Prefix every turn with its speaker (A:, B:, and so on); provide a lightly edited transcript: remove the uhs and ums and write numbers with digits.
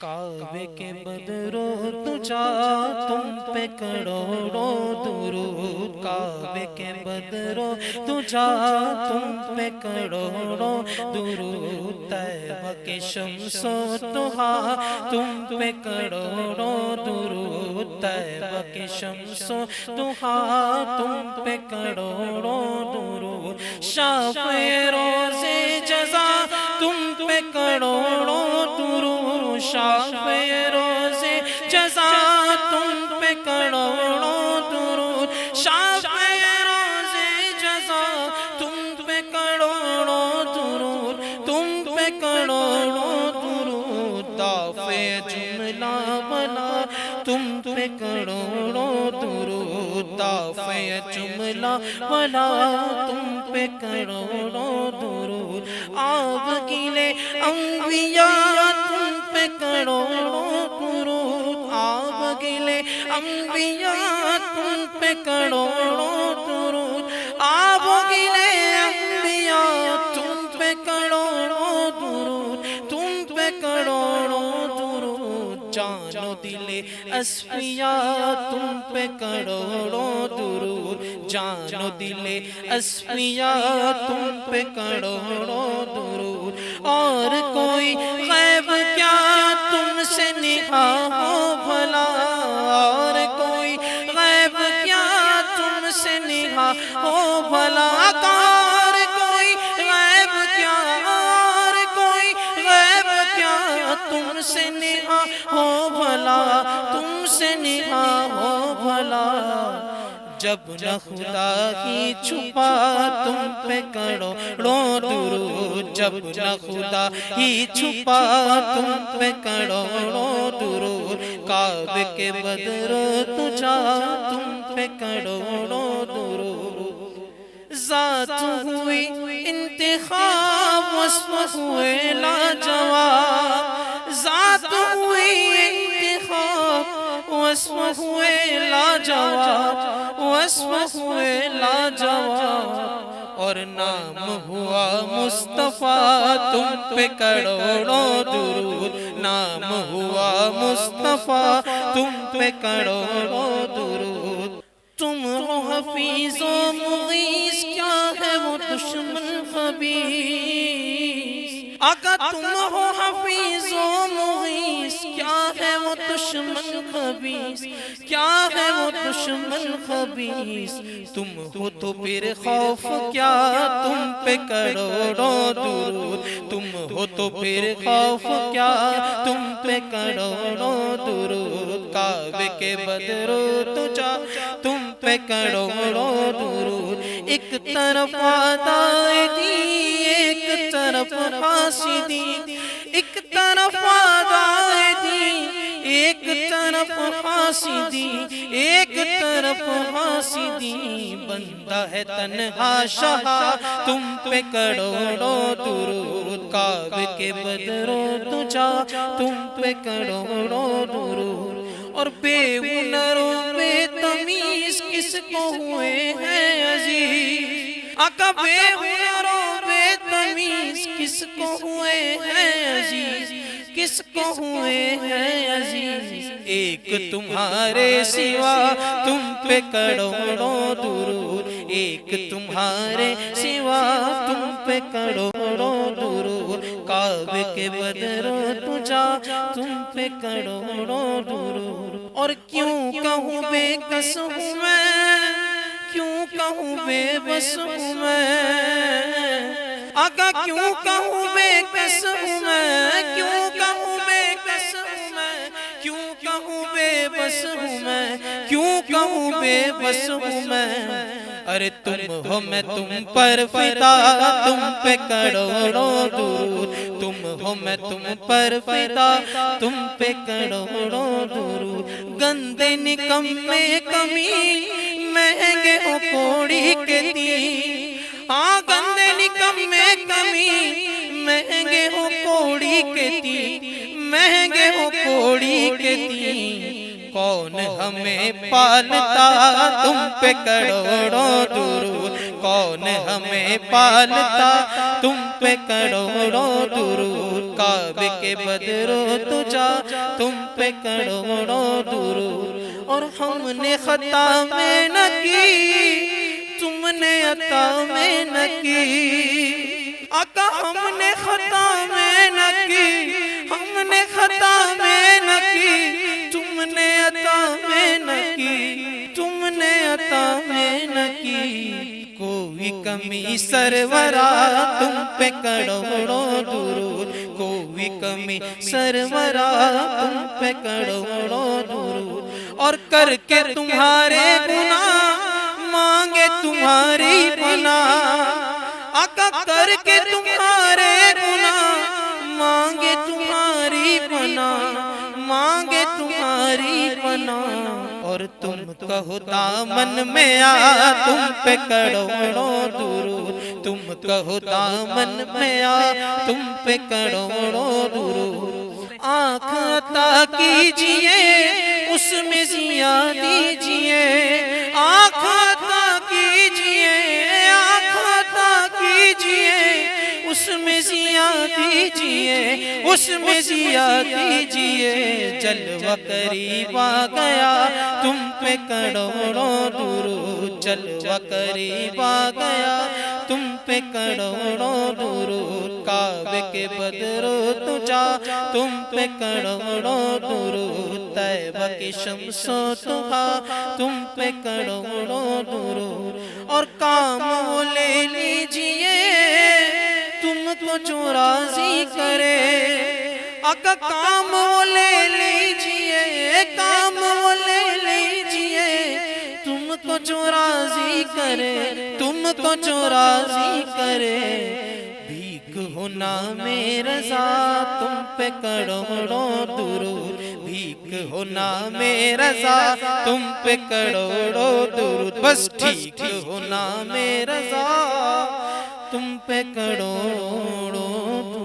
A: کعبے کے بدرو تجا تم پہ کروڑوں درود، کعبے کے بدرو تجا تم پہ کروڑوں درود، طیبہ کے شمس و ضحیٰ تم پہ کروڑوں درود، طیبہ کے شمس و ضحیٰ تم پہ کروڑوں درود، شافع روز جزا تم پہ کروڑوں درود، شافع روز جزا تم پہ کروڑوں درود، شافع روز جزا تم پہ کروڑوں درود، تم پہ کروڑوں درود، دافع جملہ بنا تم پہ کروڑوں درود، دافع جملہ بنا تم پہ کروڑوں درود، آب گلے انبیاء تم پہ کروڑوں درود، آب گلے انبیاء تم پہ کروڑوں درود، آب گلے انبیاء تم پہ کروڑوں درود، تم پہ کروڑوں درود، جان و دل اصفیاء تم پہ کروڑوں درود، جان و دل اصفیاء تم پہ کروڑوں درود، اور کوئی غیب کیا تم سے نہاں ہو بھلا، اور کوئی غیب کیا تم سے نہاں ہو بھلا، اور کوئی غیب کیا، اور کوئی غیب کیا تم سے نہاں ہو بھلا، تم سے نہاں ہو بھلا، جب نہ خدا ہی چھپا تم پہ کروڑوں درود، جب نہ خدا ہی چھپا تم پہ کروڑوں درود، کعبے کے بدرو تجا تم پہ کروڑوں درود، ذات ہوئی انتخاب وصف ہوئے لاجواب، ذات ہوئی انتخاب وصف ہوئے لاجواب، وصف ہوئے لاجواب، اور نام ہوا مصطفیٰ تم پہ کروڑوں درود، نام ہوا مصطفیٰ تم پہ کروڑوں درود، تم ہو حفیظ و مغیث کیا ہے وہ دشمن خبیث، آقا تم ہو حفیظ و مغیث کیا ہے وہ دشمن خبیث، کیا ہے وہ دشمن خبیث، تم ہو تو پھر خوف کیا تم پہ کروڑوں درود، تم ہو تو پھر خوف کیا تم پہ کروڑوں درود، کعبے کے بدرو تجا تم پہ کروڑوں درود، ایک طرف عدائے ایک طرف حاسدی، ایک طرف عدائے ایک طرف حاسدی، ایک طرف حاسدی، بندہ ہے تنہا شاہ تم پہ کروڑوں درود، کعبے کے بدرو تجا تم پہ کروڑوں درود، اور بے ہنر و بے تمیز کس کو ہوئے ہیں عزیز، آقا بے ہنر و بے تمیز کس کو ہوئے ہیں عزیز، کس کو ہوئے ہیں عزیز، ایک تمہارے سوا تم پہ کروڑوں درود، ایک تمہارے سوا تم پہ کروڑوں درود، کعبے کے بدرو تجا تم پہ کروڑوں درود، اور کیوں کہوں بے کس ہوں میں، کیوں کہوں بے بس ہوں میں، آقا کیوں کہوں بے کس ہوں میں، کیوں کہوں بے کس ہوں میں، کیوں کہوں بے بس ہوں میں، کیوں کہوں بے بس ہوں میں، ارے تم ہو میں تم پر فدا تم پہ کروڑوں درود، تم ہو میں تم پر فدا تم پہ کروڑوں درود، گندے نکمے کمین مہنگے ہو کوڑی کے تین، ہاں گندے نکمے کمین مہنگے ہو کوڑی کے تین، مہنگے ہو کوڑی کے تین، کون ہمیں پالتا تم پہ کروڑوں درود، کون ہمیں پالتا تم پہ کروڑوں درود کعبے کے بدرو تجا تم پہ کروڑوں درود اور ہم نے خطا میں نہ کی تم نے عطا میں نہ کی آقا ہم نے خطا میں نہ کی ہم نے خطا میں نہ کی تم نے عطا میں نہ کی تم نے عطا میں نہ کی کوئی کمی سرورا تم پہ کروڑوں درود کوئی کمی سرورا تم پہ کروڑوں درود اور کر کے تمہارے گناہ مانگے تمہاری پناہ آقا کر کے تمہارے گناہ مانگے تمہاری پناہ مانگے تمہاری پناہ اور تم کہو دامن میں آ تم پہ کروڑوں درود تم کہو دامن میں آ تم پہ کروڑوں درود آنکھ عطا کیجئے اس میں ضیا دیجئے آنکھ عطا کیجئے آنکھ عطا کیجئے اس میں ضیا دیجئے اس میں ضیا دیجئے جلوہ قریب آ گیا تم پہ کروڑوں درود جلوہ قریب آ گیا تم پہ کروڑوں درود کعبے کے بدرو تجا تم پہ کروڑوں درود طیبہ کی شمس و ضحیٰ تم پہ کروڑوں درود اور کام وہ لے لیجئے تم کو جو راضی کرے آقا کام وہ لے لیجئے کام وہ لے لیجئے تم کو جو راضی کرے تم کو جو راضی کرے بھیک ہو نام رضا تم پہ کروڑوں درود بھیک ہو نام رضا تم پہ کروڑوں درود بس ٹھیک ہو نام رضا تم پہ کروڑوں